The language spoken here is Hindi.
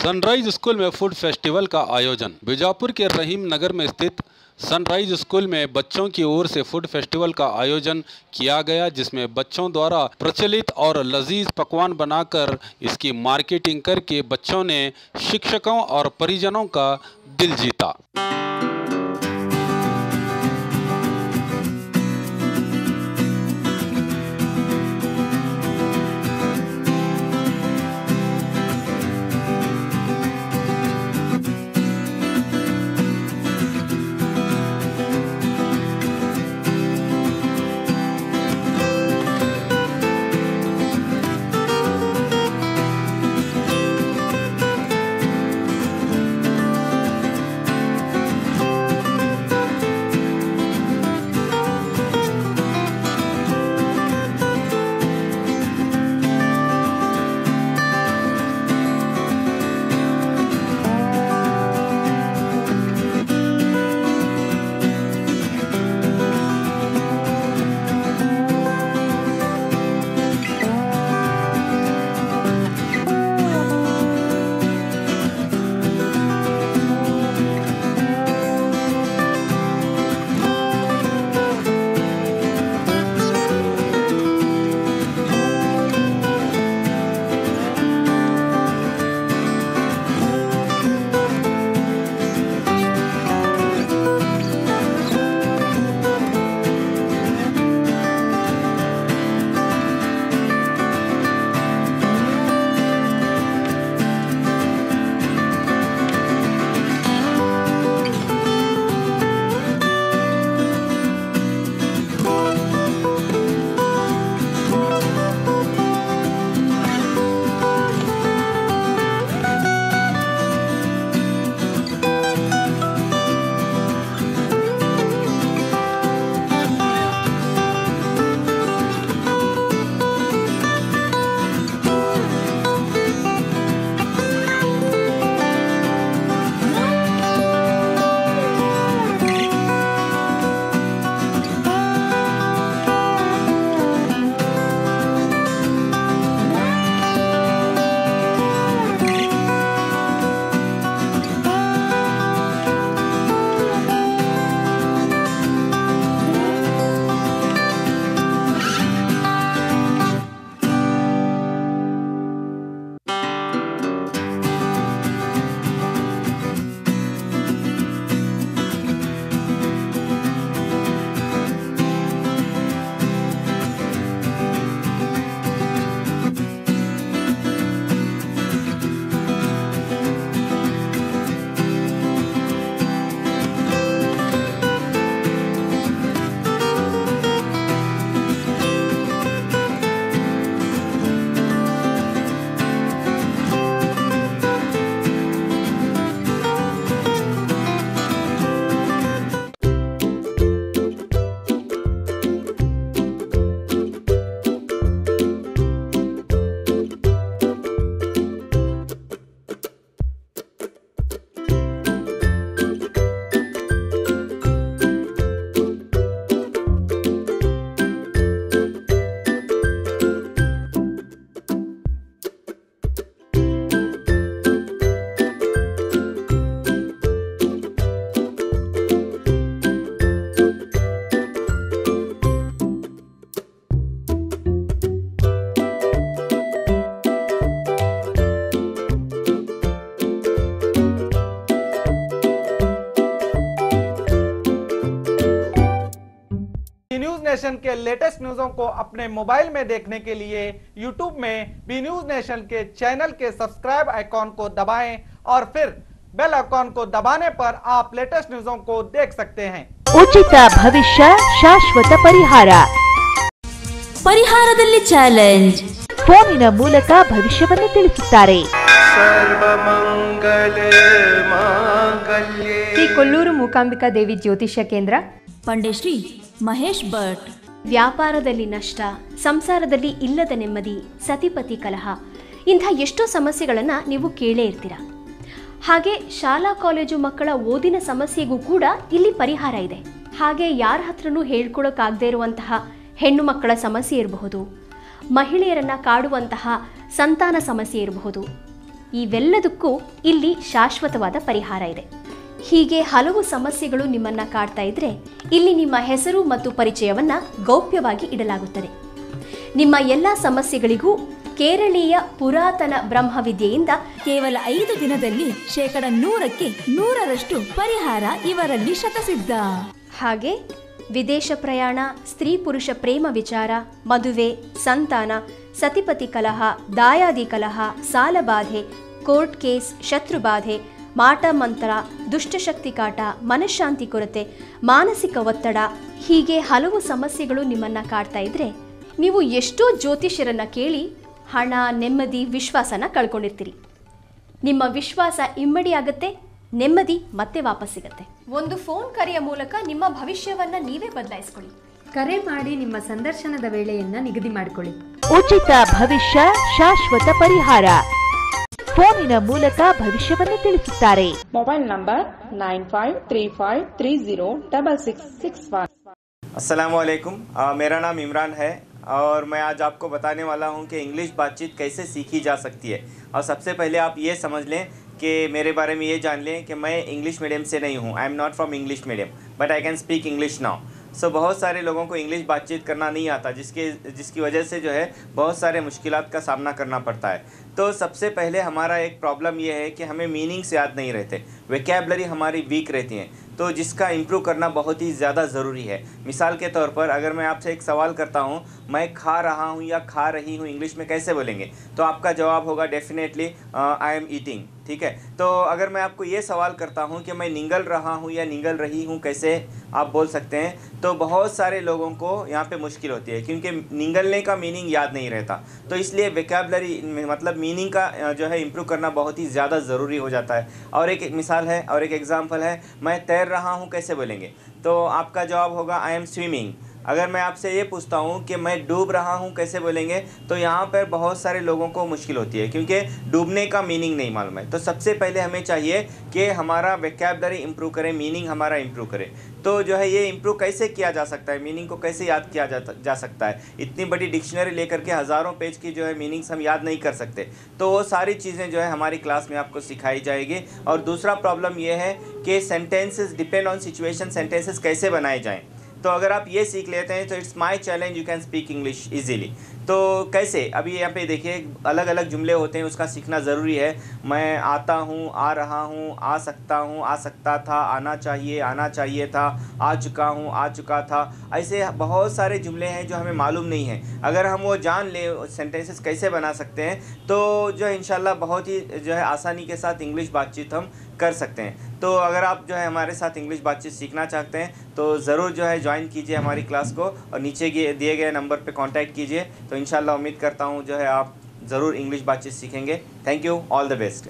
सनराइज स्कूल में फूड फेस्टिवल का आयोजन। बीजापुर के रहीम नगर में स्थित सनराइज स्कूल में बच्चों की ओर से फूड फेस्टिवल का आयोजन किया गया, जिसमें बच्चों द्वारा प्रचलित और लजीज पकवान बनाकर इसकी मार्केटिंग करके बच्चों ने शिक्षकों और परिजनों का दिल जीता। न्यूज नेशन के लेटेस्ट न्यूज़ों को अपने मोबाइल में देखने के लिए यूट्यूब में बी न्यूज नेशन के चैनल के सब्सक्राइब आइकॉन को दबाएं और फिर बेल आइकॉन को दबाने पर आप लेटेस्ट न्यूज़ों को देख सकते हैं। ಉಚಿತ ಭವಿಷ್ಯ ಶಾಶ್ವತ ಪರಿಹಾರ ಪರಿಹಾರದಲ್ಲಿ ಚಾಲೆಂಜ್ ಫೋನಿನ ಮೂಲಕ ಭವಿಷ್ಯವನ್ನು ತಿಳಿಸುತ್ತಾರೆ। ಶ್ರೀ ಕೊಲ್ಲೂರು ಮೂಕಾಂಬಿಕಾ ದೇವಿ ಜ್ಯೋತಿಷ್ಯ ಕೇಂದ್ರ, ಪಂಡೆ ಶ್ರೀ ಮಹೇಶ್ ಭಟ್। ವ್ಯಾಪಾರದಲ್ಲಿ ನಷ್ಟ, ಸಂಸಾರದಲ್ಲಿ ಇಲ್ಲದ ನೆಮ್ಮದಿ, ಸತಿಪತಿ ಕಲಹ, ಇಂಥ ಎಷ್ಟೋ ಸಮಸ್ಯೆಗಳನ್ನು ನೀವು ಕೇಳೇ ಇರ್ತೀರ। ಹಾಗೆ ಶಾಲಾ ಕಾಲೇಜು ಮಕ್ಕಳ ಓದಿನ ಸಮಸ್ಯೆಗೂ ಕೂಡ ಇಲ್ಲಿ ಪರಿಹಾರ ಇದೆ। ಹಾಗೆ ಯಾರ ಹತ್ರನೂ ಹೇಳ್ಕೊಳ್ಳೋಕ್ಕಾಗದೇ ಇರುವಂತಹ ಹೆಣ್ಣು ಮಕ್ಕಳ ಸಮಸ್ಯೆ ಇರಬಹುದು, ಮಹಿಳೆಯರನ್ನು ಕಾಡುವಂತಹ ಸಂತಾನ ಸಮಸ್ಯೆ ಇರಬಹುದು, ಇವೆಲ್ಲದಕ್ಕೂ ಇಲ್ಲಿ ಶಾಶ್ವತವಾದ ಪರಿಹಾರ ಇದೆ. ಹೀಗೆ ಹಲವು ಸಮಸ್ಯೆಗಳು ನಿಮ್ಮನ್ನ ಕಾಡ್ತಾ ಇದ್ರೆ ಇಲ್ಲಿ ನಿಮ್ಮ ಹೆಸರು ಮತ್ತು ಪರಿಚಯವನ್ನ ಗೌಪ್ಯವಾಗಿ ಇಡಲಾಗುತ್ತದೆ. ನಿಮ್ಮ ಎಲ್ಲ ಸಮಸ್ಯೆಗಳಿಗೂ ಕೇರಳೀಯ ಪುರಾತನ ಬ್ರಹ್ಮವಿದ್ಯೆಯಿಂದ ಕೇವಲ 5 ದಿನದಲ್ಲಿ 100% 100% ಪರಿಹಾರ ಇವರಲ್ಲಿ ಶತಸಿದ್ಧ. ಹಾಗೆ ವಿದೇಶ ಪ್ರಯಾಣ, ಸ್ತ್ರೀ ಪುರುಷ ಪ್ರೇಮ ವಿಚಾರ, ಮದುವೆ, ಸಂತಾನ, ಸತಿಪತಿ ಕಲಹ, ದಾಯಾದಿ ಕಲಹ, ಸಾಲಬಾಧೆ, ಕೋರ್ಟ್ ಕೇಸ್, ಶತ್ರುಬಾಧೆ, ಮಾಟ ಮಂತ್ರ, ದುಷ್ಟಶಕ್ತಿ ಕಾಟ, ಮನಃಶಾಂತಿ ಕೊರತೆ, ಮಾನಸಿಕ ಒತ್ತಡ, ಹೀಗೆ ಹಲವು ಸಮಸ್ಯೆಗಳು ನಿಮ್ಮನ್ನ ಕಾಡ್ತಾ ಇದ್ರೆ ನೀವು ಎಷ್ಟೋ ಜ್ಯೋತಿಷ್ಯರನ್ನ ಕೇಳಿ ಹಣ, ನೆಮ್ಮದಿ, ವಿಶ್ವಾಸನ ಕಳ್ಕೊಂಡಿರ್ತೀರಿ. ನಿಮ್ಮ ವಿಶ್ವಾಸ ಇಮ್ಮಡಿಯಾಗತ್ತೆ, ನೆಮ್ಮದಿ ಮತ್ತೆ ವಾಪಸ್ ಸಿಗತ್ತೆ. ಒಂದು ಫೋನ್ ಕರೆಯ ಮೂಲಕ ನಿಮ್ಮ ಭವಿಷ್ಯವನ್ನ ನೀವೇ ಬದಲಾಯಿಸ್ಕೊಳ್ಳಿ. ಕರೆ ಮಾಡಿ ನಿಮ್ಮ ಸಂದರ್ಶನದ ವೇಳೆಯನ್ನ ನಿಗದಿ ಮಾಡಿಕೊಳ್ಳಿ. ಉಚಿತ ಭವಿಷ್ಯ, ಶಾಶ್ವತ ಪರಿಹಾರ. ಫೋನಿನ ಮೂಲಕ ಭವಿಷ್ಯವನ್ನು ತಿಳಿಸುತ್ತಾರೆ. Mobile number 9535306661। अस्सलाम वालेकुम, मेरा नाम इमरान है और मैं आज आपको बताने वाला हूं कि इंग्लिश बातचीत कैसे सीखी जा सकती है। और सबसे पहले आप ये समझ लें कि मेरे बारे में ये जान लें कि मैं इंग्लिश मीडियम से नहीं हूं। I am not from English medium but I can speak English now. So बहुत सारे लोगों को इंग्लिश बातचीत करना नहीं आता, जिसकी वजह से जो है बहुत सारे मुश्किलात का सामना करना पड़ता है। तो सबसे पहले हमारा एक प्रॉब्लम ये है कि हमें मीनिंग्स याद नहीं रहते, वोकैबुलरी हमारी वीक रहती हैं, तो जिसका इम्प्रूव करना बहुत ही ज़्यादा ज़रूरी है। मिसाल के तौर पर अगर मैं आपसे एक सवाल करता हूँ, मैं खा रहा हूँ या खा रही हूँ इंग्लिश में कैसे बोलेंगे, तो आपका जवाब होगा डेफिनेटली आई एम ईटिंग। ठीक है, तो अगर मैं आपको ये सवाल करता हूँ कि मैं निगल रहा हूँ या निगल रही हूँ कैसे आप बोल सकते हैं, तो बहुत सारे लोगों को यहाँ पे मुश्किल होती है क्योंकि निगलने का मीनिंग याद नहीं रहता। तो इसलिए वोकैबुलरी मतलब मीनिंग का जो है इम्प्रूव करना बहुत ही ज़्यादा ज़रूरी हो जाता है। और एक मिसाल है और एक एग्जांपल है, मैं तैर रहा हूँ कैसे बोलेंगे, तो आपका जवाब होगा आई एम स्विमिंग। अगर मैं आपसे ये पूछता हूँ कि मैं डूब रहा हूँ कैसे बोलेंगे, तो यहाँ पर बहुत सारे लोगों को मुश्किल होती है क्योंकि डूबने का मीनिंग नहीं मालूम है। तो सबसे पहले हमें चाहिए कि हमारा वोकैबुलरी इम्प्रूव करें, मीनिंग हमारा इम्प्रूव करें। तो जो है ये इम्प्रूव कैसे किया जा सकता है, मीनिंग को कैसे याद किया जा सकता है। इतनी बड़ी डिक्शनरी लेकर के हज़ारों पेज की जो है मीनिंग्स हम याद नहीं कर सकते, तो वो सारी चीज़ें जो है हमारी क्लास में आपको सिखाई जाएगी। और दूसरा प्रॉब्लम ये है कि sentences depend on situation, sentences कैसे बनाए जाएँ। तो अगर आप ये सीख लेते हैं तो it's my challenge, you can speak English easily. तो कैसे, अभी यहाँ पे देखिए अलग अलग जुमले होते हैं, उसका सीखना ज़रूरी है। मैं आता हूँ, आ रहा हूँ, आ सकता हूँ, आ सकता था, आना चाहिए था, आ चुका हूँ, आ चुका था। ऐसे बहुत सारे जुमले हैं जो हमें मालूम नहीं है। अगर हम वो जान लें सेंटेंसेस कैसे बना सकते हैं, तो जो है इंशाल्लाह बहुत ही जो है आसानी के साथ इंग्लिश बातचीत हम कर सकते हैं। तो अगर आप जो है हमारे साथ इंग्लिश बातचीत सीखना चाहते हैं तो ज़रूर जो है ज्वाइन कीजिए हमारी क्लास को और नीचे दिए गए नंबर पे कांटेक्ट कीजिए। तो इंशाल्लाह उम्मीद करता हूँ जो है आप ज़रूर इंग्लिश बातचीत सीखेंगे। Thank you, all the best.